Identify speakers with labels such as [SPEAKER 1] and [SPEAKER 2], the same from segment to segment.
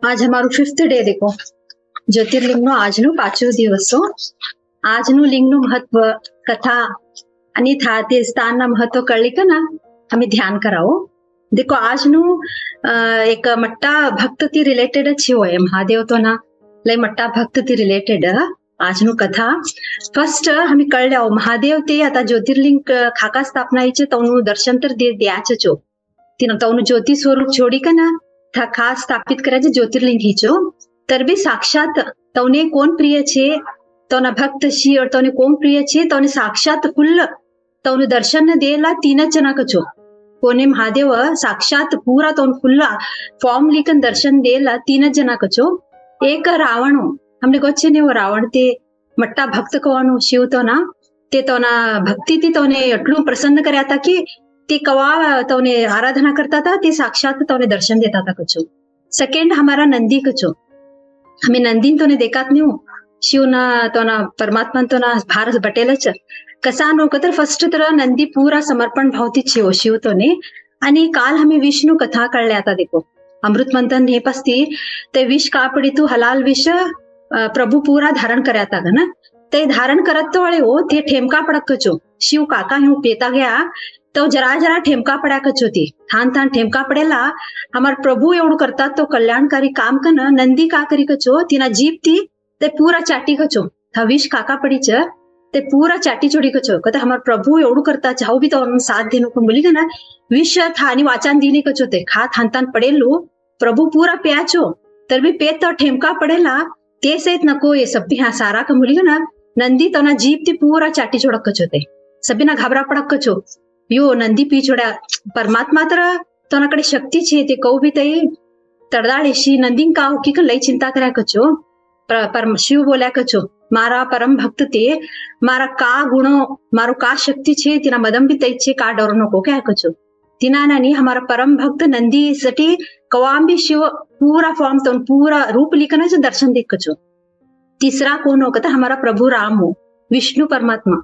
[SPEAKER 1] आज हमाરું 5th day देखो જ્યોતિર્લિંગનો આજનો 5મો દિવસ આજનું લિંગનું મહત્વ કથા અને તે સ્થાનના મહત્વ કळली का ना हमें ध्यान कराओ देखो આજનું एक मट्टा भक्त ती रिलेटेड છે હોય महादेव तो ना लय मट्टा भक्त ती रिलेटेड આજનું कथा फर्स्ट हमें कळल्या महादेव ते आता ज्योतिर्लिंग खाका स्थापनायचे तवનું दर्शन तर द्यायचं છો तिनं तवનું ज्योति स्वरूप छोडी का ना था खास स्थापित करायचे ज्योतिर्लिंग हिचो तर बी साक्षात तवने कोण प्रिय छे तवना भक्त शी और तवने कोण प्रिय छे तवने साक्षात फुल तवने दर्शन देला 3 जना कचो कोने महादेव साक्षात पूरा तवन फुल फॉर्म लिखन दर्शन देला 3 जना कचो एक रावणो हमने गोचे ने वो रावण ते मट्टा भक्त कवानो शिव तो ना ते तवना भक्ति थी तवने એટલું પ્રસન્ન કર્યા હતા કે તે કવા तवने आराधना करता था ते साक्षात तवने दर्शन देता था कचो सेकंड हमारा नंदी कचो हमें नंदीन तो ने देखात नहीं हो शिव ना तो ना परमात्मा तो ना भारत बटेलच कसा नो तर फर्स्ट तर नंदी पूरा समर्पण भावती छे हो शिव तो ने आणि काल हमें विष्णु कथा कळल्या आता देखो अमृत मंथन हे पस्ती ते विष कापडी तू हलाल विष प्रभु पूरा धारण કર્યા હતા ना ते धारण करत तो वळे हो ते ठेमका पडक कचो शिव काका हूँ पेता गया तो जरा जरा ठेमका पड्या कचो ती थान थान ठेमका पडेला हमार प्रभु एवढं करतात तो कल्याणकारी काम कन नंदी का करी कचो तिना जीप ती ते पूरा चाटी कचो था विष काका पडीच ते पूरा चाटी चोडी कचो कते हमार प्रभु एवढं करता चाहू भी तो साथ देनो को बोली ना विष था आणि वाचान दिने कचो ते खा थान थान पडेलो प्रभु पूरा प्याचो तर भी पेत तो ठेमका पडेला ते सहित नको ये सब हाँ सारा का बोली ना नंदी तो ना जीप ती पूरा चाटी चोडक कचो ते सभी ना घाबरा पडक कचो यो नंदी पी छोड्या परमात्मा तर तोनाकडे शक्ती छे ते कहू बी तई तडदाळेशी नंदी का की लई चिंता કર્યા कचो परम शिव बोल्या कचो मारा परम भक्त ते मारा का गुणो मारो का शक्ती छे तिना मदम बी तई छे का डरो नको क्या कचो तिना नानी हमारा परम भक्त नंदी सटी कवाम भी शिव पूरा फॉर्म तो पूरा रूप लिखना जो दर्शन देख कचो तीसरा कौन हो कहता हमारा प्रभु राम हो विष्णु परमात्मा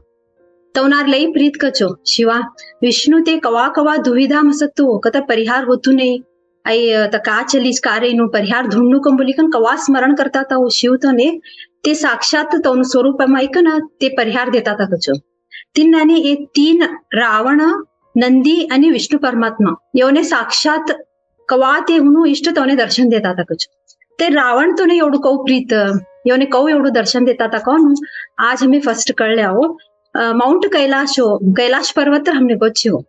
[SPEAKER 1] तवनार लई प्रीत कचो शिवा विष्णु ते कवा कवा दुविधा मसकतो कता परिहार होतू नहीं आई त का चलीस कारे नो परिहार ढूंढू कम बोली कन कवा स्मरण करता था वो शिव तो ने ते साक्षात तवन स्वरूप माइक ना ते परिहार देता था कचो तीन नानी ये 3 रावण नंदी आणि विष्णु परमात्मा योने साक्षात कवा ते हुनु इष्ट तवने दर्शन देता था कचो ते रावण तो ने एवढं कौ प्रीत योने कौ एवढं दर्शन देता था कौन आज हमें फर्स्ट कळल्या हो माउंट कैलाश हो कैलाश पर्वत हमने गोचे हो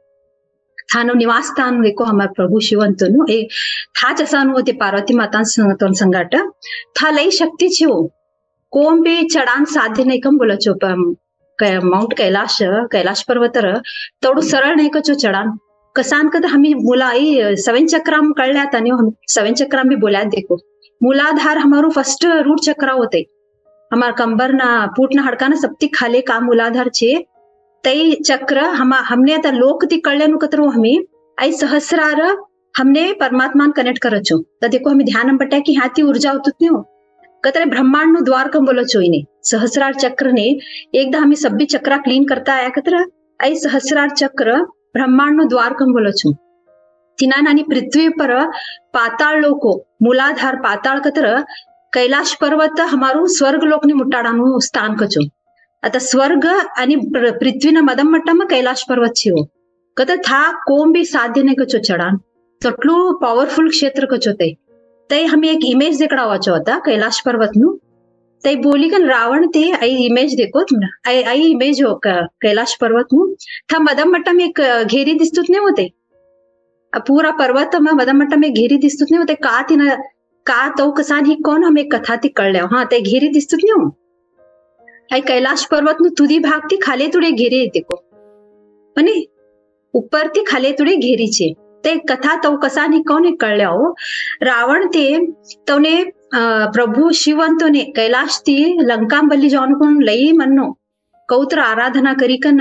[SPEAKER 1] थानो निवास स्थान देखो हमारे प्रभु शिवंतनु ए था जसानु ते पार्वती माता संगाट था लई शक्ती छे हो कोम भी चढान साध्य नाही कम बोला छो माउंट कैलाश पर्वत तेवढं सरळ नाही कचो चढान कसान कदा हमी मुला आई 7 चक्राम कळल्यात आणि 7 चक्राम भी बोल्यात देखो मूलाधार हमारो फर्स्ट रूट चक्रा होते हमार कंबर ना पूट ना हड़का ना सबती खाले का मूलाधार छे तई चक्र हमने आता लोक ती कळल्यानु कतरो हमें आई सहस्रार हमने परमात्मा कनेक्ट करचो तो देखो हमें ध्यान बट्या की हाथी ऊर्जा होतुत नहीं हो कतरे ब्रह्मांड नु द्वार कम बोलो छो इने सहस्रार चक्र ने एकदा हमें सब भी चक्रा क्लीन करता आया कतरा आई सहस्रार चक्र ब्रह्मांड नु द्वार कम बोलो छो तिना नानी पृथ्वी पर पाताळ लोको मूलाधार पाताळ कतर कैलाश पर्वत हमारू स्वर्ग लोक ने मुट्टाडानु स्थान कचो आता स्वर्ग आणि पृथ्वीना मदम मट्टाમાં कैलाश पर्वत છે કત था कोम भी साध्य नहीं कचो चढान तटलू पॉवरफुल क्षेत्र कचो ते हमें एक इमेज देखड़ा वाचो होता कैलाश पर्वत नु ते बोली कन रावण ते आई इमेज देखो तुमना आई इमेज हो कैलाश पर्वत नु था मदम मट्टाમાં एक घेरी दिसतुत नहीं होते पूरा पर्वत मदम मट्टाમાં घेरी दिसतुत नहीं होते का तिना का तो कसान ही कोण हमें कथा ती कळल्या हा ते घेरी दिसतुत नहीं हो आई कैलाश पर्वत नु तुदी भाग ती खाले तुडे घेरी येते को पण ऊपर ती खाले तुडे घेरी छे ते कथा तो कसा नि कोने कळल्या हो रावण ते तोने प्रभु शिवंतोने कैलाश ती लंका बल्ली जाऊन कोण लई मन्नो कौत्र आराधना करी कन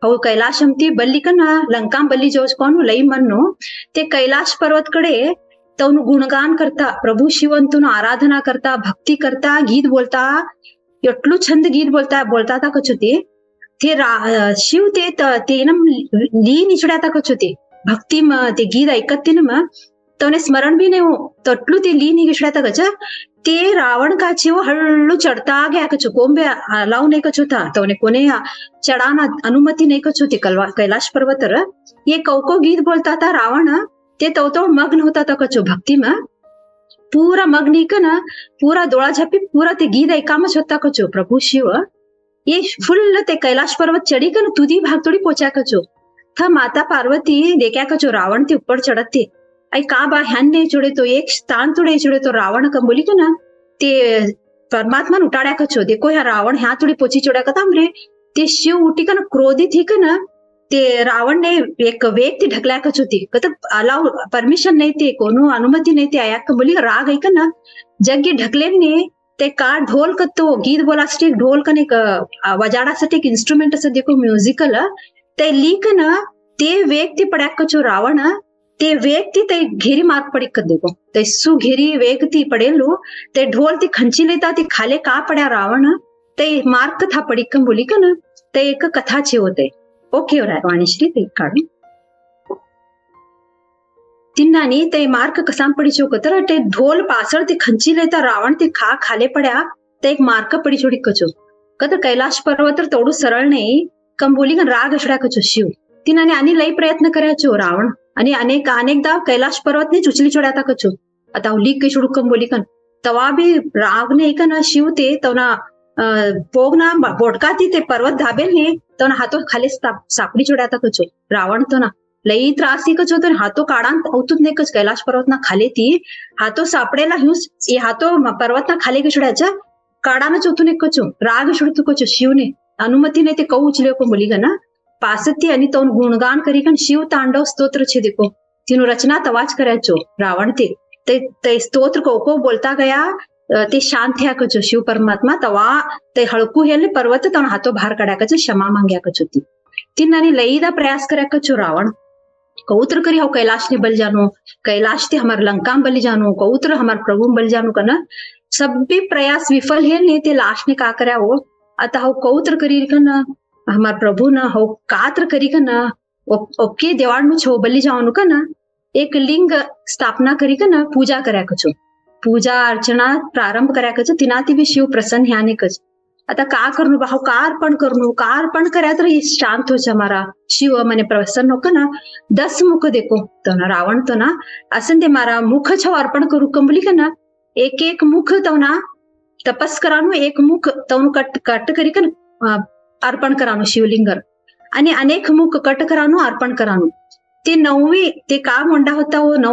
[SPEAKER 1] हो कैलाशम ती बल्ली कन लंका बल्ली जाऊस कोण लई मन्नो ते कैलाश पर्वत कडे तोन गुणगान करता प्रभु शिवंतोन आराधना करता भक्ती करता गीत बोलता एटलू छंद गीत बोलता था कचो ते शिव ते नम ली निचड्या था कचो ते भक्ती ते गीत ऐकत ते न तवने स्मरण भी नहीं हो तटलू ते ली नहीं गिशड़ा था गचा ते रावण का छे वो हल्लू चढ़ता आ गया कछु कोम्बे अलाउ नहीं कछु था तवने कोने चढ़ाना अनुमति नहीं कछु थी कैलाश पर्वत ये कौको गीत बोलता था रावण ते तो मग्न होता था कछु भक्ति में पूरा मग्न का ना पूरा दोड़ा झपी पूरा ते गीत ऐकामच होता कछु प्रभु शिव ये फुल ते कैलाश पर्वत चढ़ी का ना तुदी भाग तोड़ी पहुंचा कछु था माता पार्वती देखा कछु रावण ते ऊपर चढ़ते आई का बा ह्यान नहीं छोड़े तो एक स्थान थोड़े छोड़े तो रावण का बोली का ना ते परमात्मा उठाड्या कछो देखो ह्या रावण ह्या थोड़ी पोची चोड्या का रे ते शिव उठी का ना क्रोधित ही का ना ते रावण ने एक व्यक्ति ढकल्या कछो ती मतलब अलाउ परमिशन नहीं थे कोनो अनुमति नहीं थे आया का बोली राग है का ना जग्गी ढकले ने ते का ढोल का तो गीत बोला एक ढोल का एक वजाडा साठी एक इंस्ट्रूमेंट असं देखो म्युझिकल ते ली का ना ते व्यक्ति पड्या कछो रावण ते व्यक्ति ते घेरी मार्ग पड़ी कर देखो ते सु घेरी व्यक्ति पड़ेलो ते ढोल ते खंची लेता ते खाले का पड्या रावण ते मार्ग था पड़ी कम बोली का ना ते एक कथा छे होते ओके हो रहा है वाणीश्री ते काढू तिन्नानी ते मार्ग कसाम पड़ी छो कतर ते ढोल पासळ ते खंची लेता रावण ते खाले पड्या ते एक मार्ग पड़ी छोड़ी कचो कतर कैलाश पर्वत तोडू सरळ नाही कम बोली का राग अशड्या कचो शिव तिनाने आणि लई प्रयत्न करायचो रावण आणि अनेकदा कैलाश पर्वत ने चुचली चोड्या था कचो आता लीक के छुड़कम बोली कन तवा भी राग ने का ना शिव ते तवना पोगना बोटका ती ते पर्वत धाबेल ने तवना हातो खाली सापडी चोड्या था कचो रावण तो ना लई त्रासी कचो तर हातो काढान औतुत ने कच कैलाश पर्वत ना खाले ती हातो सापडेला हिउस ये हातो पर्वत ना खाले के छुड्याचा काढान चोतू ने कचो राग छुड़तू कचो शिव ने अनुमति ने ते कऊ उचले को बोली ना पासती आणि तो गुणगान करी कन शिव तांडव स्तोत्र छे देखो तीनों रचना तवाज करायचो रावण ते स्तोत्र को बोलता गया ते शांत ह्या कचो शिव परमात्मा तवा ते हळकू हेले पर्वत तन हातो बाहर काढ्या कचो क्षमा मांग्या कचो तीनानी लईदा प्रयास कर्या कचो रावण कौत्र करी हो कैलाश ने बल जानो कैलाश ते हमार लंका बल जानो कौत्र हमार प्रभु बल जानो कना सब भी प्रयास विफल है ने ते लाश ने का कर्या हो आता हो कौत्र करी कना हमार प्रभु ना हो कात्र करी का ना ओके देवाड़ छो बल्ली जाओ का ना एक लिंग स्थापना करी का ना पूजा कर्या कचो पूजा अर्चना प्रारंभ कर्या कचो तिनाती भी शिव प्रसन्न ह्याने कच आता का करनु बाहो का अर्पण कर्या तर शांत हो हमारा शिव मने प्रसन्न हो का ना 10 मुख देखो तो ना रावण तो ना असन ते मारा मुख छो अर्पण करू कंबली का ना एक मुख तो ना तपस करानु एक मुख तवनु कट करी का अर्पण करानो शिवलिंगर आणि अनेक मुख कट करानो अर्पण करानो ते 9वी ते का मोंडा होता हो 9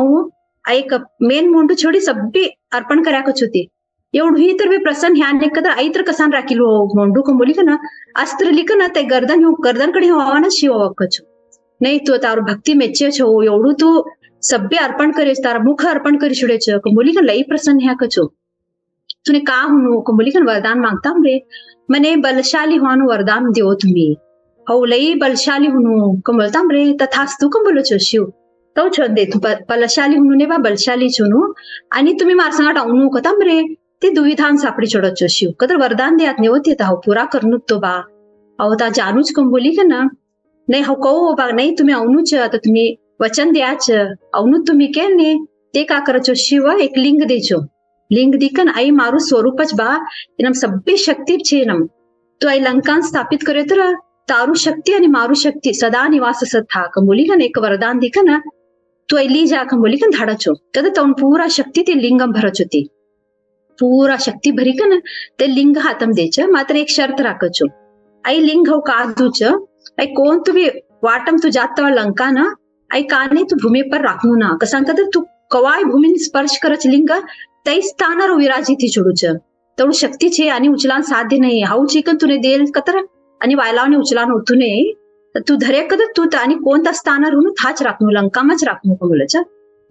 [SPEAKER 1] एक मेन मोंडू छोडी सब्बी अर्पण कर्या कच होते एवढी तर भी प्रसन्न ह्यान एकत्र आई तर कसान राखील मोंडू को बोली का ना अस्त्र लिख ना ते गर्दन कडे हवा ना शिव कचो नाही तू तार भक्ति मेचे छो एवढू तू सब्बे अर्पण करे तार मुख अर्पण करी छुडे छ बोली का लई प्रसन्न ह्या कचो तूने का हुनु को बोली का वरदान मांगता रे मने बलशाली होवानु वरदान देव तुम्ही हो लई बलशाली हुनु कम बोलता रे तथास्तु कम बोलो छो शिव तो छ दे तू बलशाली हुनु ने बा बलशाली छुनु आणि तुम्ही मार संगट औनु कतम रे ते दुविधान सापडी चढत छो शिव कतर वरदान देत ने होते हो पूरा करनु तो बा अवता जानूच कम बोली का ना नाही हो कहो बा नाही तुम्ही औनुच आता तुम्ही वचन द्याच औनु तुम्ही के ने ते का करचो शिव एक लिंग देचो लिंग दिकन आई मारू स्वरूपच बा इनम सब्बी शक्ती छे नम तो आई लंकान स्थापित करे तर तारू शक्ती आणि मारू शक्ती सदा निवास असत था कंबोली का एक वरदान दिकन तो आई ली जा कंबोली का धाडचो तद तौन पूरा शक्ती ते लिंगम भरच होती पूरा शक्ती भरी का ना ते लिंग हातम देच मात्र एक शर्त राखचो आई लिंग हो का दूच आई कोण तुम्ही वाटम तू जात लंका ना आई काने तू भूमी पर राखू ना कसा तू कवाय भूमी स्पर्श करच लिंग तई स्थानावर विराजिती चुडूच तेवढू शक्ती छे आणि उचलान साध्य नाही हाऊ चिकन तुने देल कतर आणि वायलावने उचलान होतू ने तू धरे कदर तू आणि कोणता स्थानावर हुनु थाच राखनु लंकामच राखनु को बोलच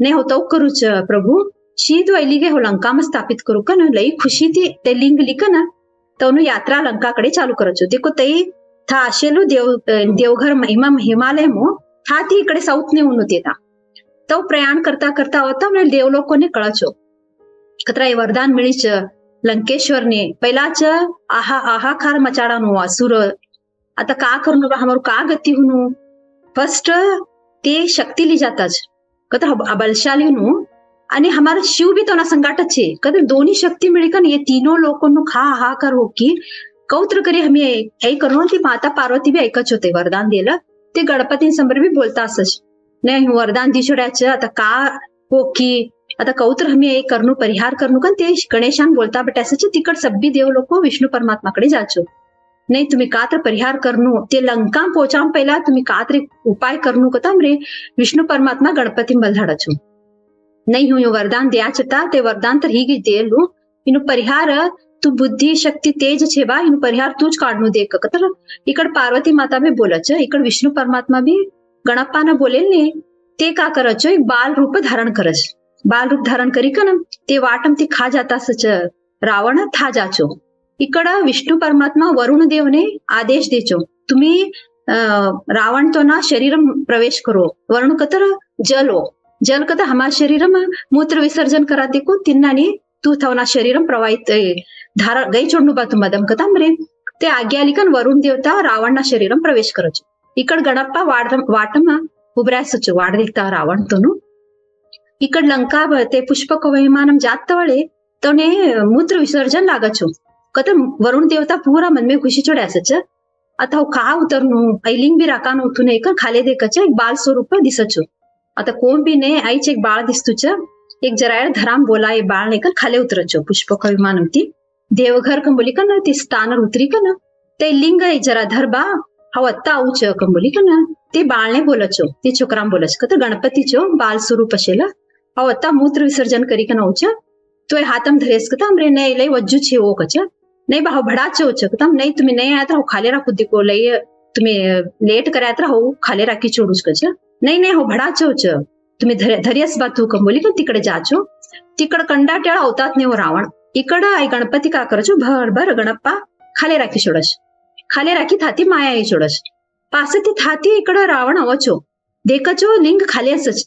[SPEAKER 1] ने होतो करूच प्रभु शीद वैलिगे हो लंकाम स्थापित करू का ना लई खुशी ती ते लिंग लिक ना तवनु यात्रा लंकाकडे चालू करचो देखो तई था आशेलू देवघर महिमा हिमालय मो था ती इकडे साऊथ ने उनु देता तो प्रयाण करता करता होता म्हणजे देवलोकोने कळचो कतरा वरदान मिळीच लंकेश्वरने पहिलाच आहाखार मचाडानो असुर आता का करू हमारू का गती हुनु फर्स्ट ते शक्ती ली जाताच कतर बलशाली हुनु અને हमारा शिव भी तो ना संगाट છે કદે दोन्ही शक्ती मिळी का ये तीनों लोकों खा हाहाकार हो की कौत्र करी आम्ही हे करून ती माता पार्वती बी ऐकच होते वरदान दिलं ते गणपतींसमोर बी बोलता असच नाही वरदान दिसोड्याचं आता का हो की आता कौत्र आम्ही हे करणू परिहार करणू का ते गणेशान बोलता बट असं तिकड सब्बी देव लोक विष्णू परमात्माकडे जाचो नाही तुम्ही का तर परिहार करणू ते लंका पोचावून पहिला तुम्ही का तर उपाय करणू का रे विष्णु परमात्मा गणपती बलधाडचो नहीं हूँ वरदान दिया चता ते वरदान तर ही देलू इनु परिहार तू बुद्धी शक्ती तेज छे बा इनु परिहार तूच काढणू दे तर इकड पार्वती माता बी बोलच इकड विष्णु परमात्मा बी गणप्पाना बोलेल ने ते का करच एक बाल रूप धारण करच बाल रूप धारण करी का ना ते वाटम ते खा जाता सच रावण था जाचो इकड विष्णु परमात्मा वरुण देवने आदेश देचो तुम्ही रावण तो ना शरीर प्रवेश करो वरुण कतर जलो जल कथा हमार शरीर मूत्र विसर्जन करा देखो तिन्नानी तू थवना शरीर प्रवाहित धारा गई चोडनु बा तू मदम कथा मरे ते आज्ञा लिकन वरुण देवता रावण शरीर प्रवेश करच इकड गणप्पा वाटम उभरायसच वाड देखता रावण तोनु इकड लंका ते पुष्पक विमानम जात वळे तोने मूत्र विसर्जन लागचो कत वरुण देवता पूरा मन में खुशी चोड्यासच आता का उतरनु ऐलिंग बी राकान उठून एक खाले देखच एक बाल स्वरूप दिसचो आता कोण बी ने आईच एक बाळ दिसतुच एक जरायर धराम बोला ये बाळ ने खाले उतरचो पुष्पक विमान ती देवघर कंबोली का ना ते स्थानर उतरी का ना ते लिंग जरा धरबा हवत्ता आऊच कंबोली का ना ते बाळने बोलचो ते छोकराम बोलच का तर गणपतीचो बाल स्वरूप असेल हवत्ता मूत्र विसर्जन करी का नौच तो हातम धरेस का हमरे नहीं लई वज्जू छे वो कच नहीं बा भडाचो चकतम नहीं तुम्ही नहीं आया तर खाले राखू दिको लई तुम्ही लेट करायत राहू खाले राखी चोडूच कच नाही नाही हो भडाचो तुम्ही धरियस बा तू कंबोली का तिकडे जाचो तिकड कंडाट्याळा होतात नाही वो रावण इकड आई गणपती का करचो भर भर गणप्पा खाले राखी सोडस खाले राखी थाती माया आई सोडस पास ती थाती इकड रावण अवचो देखचो लिंग खाले असच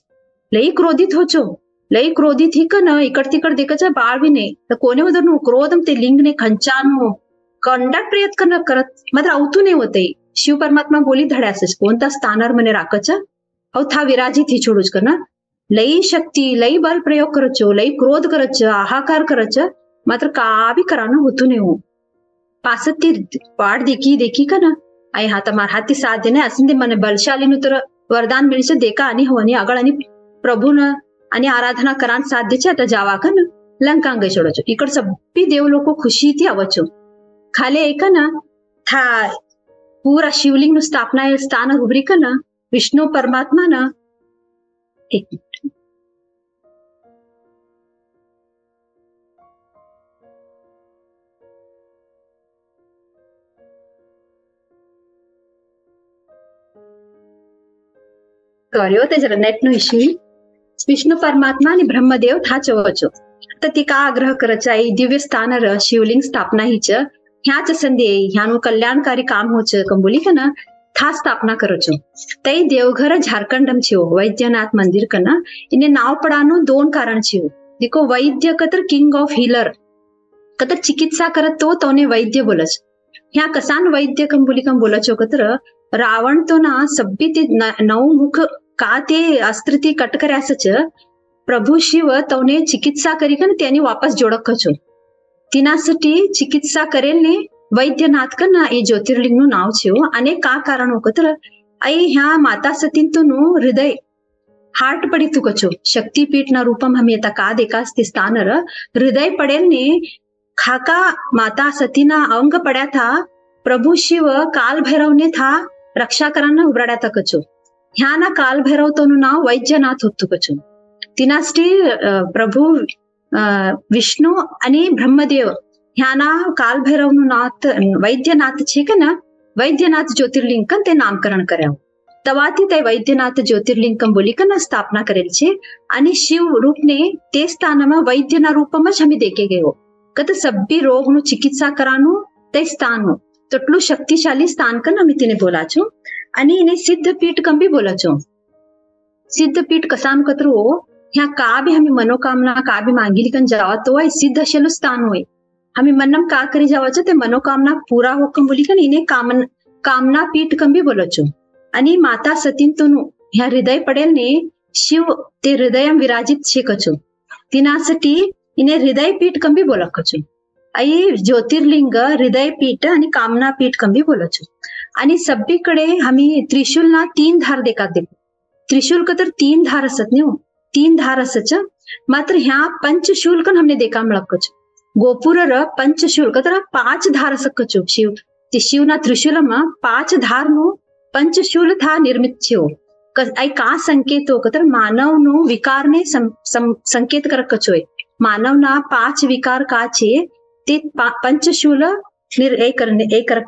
[SPEAKER 1] लई क्रोधित होचो लई क्रोधित ही का न इकड तिकड देखच बाळ बी नाही तर कोणी वदर क्रोधम ते लिंग ने खंचानो कंडाट प्रयत्न करत मात्र अवतू नाही होते शिव परमात्मा बोली धड्यासच कोणता स्थानार मने राखच अव था विराजित ही छोडूच कर ना लई शक्ती लई बल प्रयोग करचो लई क्रोध करच आहाकार करच मात्र का भी कराना होतू नहीं हो पासत ती वाट देखी देखी का ना आई हात मार हाती साथ देणे असिंदे मने बलशालीनु तर वरदान मिळचे देका आणि हवनी आगळ आणि प्रभून आणि आराधना करान साथ देचे आता जावा का ना लंकांग सोडचो इकड सब्बी देव लोक खुशी थी अवचो खाले एक ना था पूरा शिवलिंग नु स्थापना स्थान उभरी का ना विष्णु परमात्मा ना एक मिनिट કર્યો તે જરા નેટ નો ઇશ્યુ विष्णु परमात्मा आणि ब्रह्मदेव था चवचो तर ती का आग्रह करचाई दिव्य स्थान र शिवलिंग स्थापना हिच ह्याच संधी ह्यानु कल्याणकारी काम होच कंबोली का ना था स्थापना करचो तई देवघर झारखंडम छियो वैद्यनाथ मंदिर कना इने नाव पडानो दोन कारण छियो देखो वैद्य कतर किंग ऑफ हीलर कतर चिकित्सा करत तो तोने वैद्य बोलच ह्या कसान वैद्य कंबोली कम बोलचो कतर रावण तो ना सब्बी ते नऊ मुख का ते अस्त्र ती कट कर्यासच प्रभू शिव तवने चिकित्सा करी का त्यांनी वापस जोडक कचो तिनासाठी चिकित्सा करेल ने वैद्यनाथ का ना ए ज्योतिर्लिंग नु नाव छे अनेक का कारण होकतर आई ह्या माता सतींतनु हृदय हार्ट पडी तू कचो शक्तिपीठ ना रूपम हमें आता का देकास ते स्थानर हृदय पडेल ने खाका माता सतीना अंग पड्या था प्रभु शिव काल भैरवने था रक्षा करांना उबराड्या था कचो ह्या ना काल भैरव तोनु नाव वैद्यनाथ होतो कचो तिनास्टी प्रभु विष्णु आणि ब्रह्मदेव ह्या ना काल भैरव नु नाथ वैद्यनाथ छे का ना वैद्यनाथ ज्योतिर्लिंग का ते नामकरण કર્યા तवाती ते वैद्यनाथ ज्योतिर्लिंग कंबोली का ना स्थापना करेल छे आणि शिव रूप ने ते स्थानमा वैद्यना रूपम ज हमी देखे गयो कत सब्बी रोग नु चिकित्सा करानु ते स्थान हो तटलू शक्तिशाली स्थान का ना मी तिने बोलाचो आणि इने सिद्धपीठ कंबी बोलाचो सिद्धपीठ कसान कत्र हो ह्या का भी हमें मनोकामना का भी मांगिली कन जावा तो सिद्ध असेलो स्थान होय हमें मनम का करी जावाचं ते मनोकामना पूरा हो कंबोली कन इने कामना पीठ कंबी बोलाचो आणि माता सतींतनु ह्या हृदय पडेल ने शिव ते हृदयम विराजित छे कचो तिनासाठी इने हृदय पीठ कंबी बोला कछु आई ज्योतिर्लिंग हृदय पीठ आणि कामना पीठ कंबी बोलचो. आणि सगळीकडे आम्ही त्रिशूल ना 3 धार देखात देखो. त्रिशूल का तर 3 धार असत नाही हो, 3 धार असच. मात्र ह्या पंचशूल कन हमने देखा मिळकच. गोपुर र पंचशूल का तर 5 धार सकचो शिव. ते शिवना त्रिशूलमा 5 धार नु पंचशूल था निर्मित छो. आई का संकेत हो तर मानव नु विकार ने संकेत कर कचोय. मानव ना 5 विकार का छे ते पंचशूल एक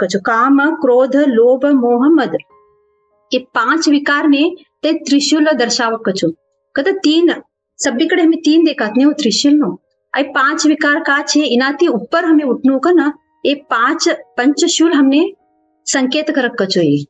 [SPEAKER 1] कचो. काम क्रोध लोभ मोह मद ये 5 विकार ने ते त्रिशूल दर्शाव कचो. कदा 3 सब्बीकडे हमें 3 देखात नहीं हो त्रिशूल नो. आई 5 विकार का छे इनाती ऊपर हमें उठनो का ना ये 5 पंचशूल हमने संकेत कर कचो. ये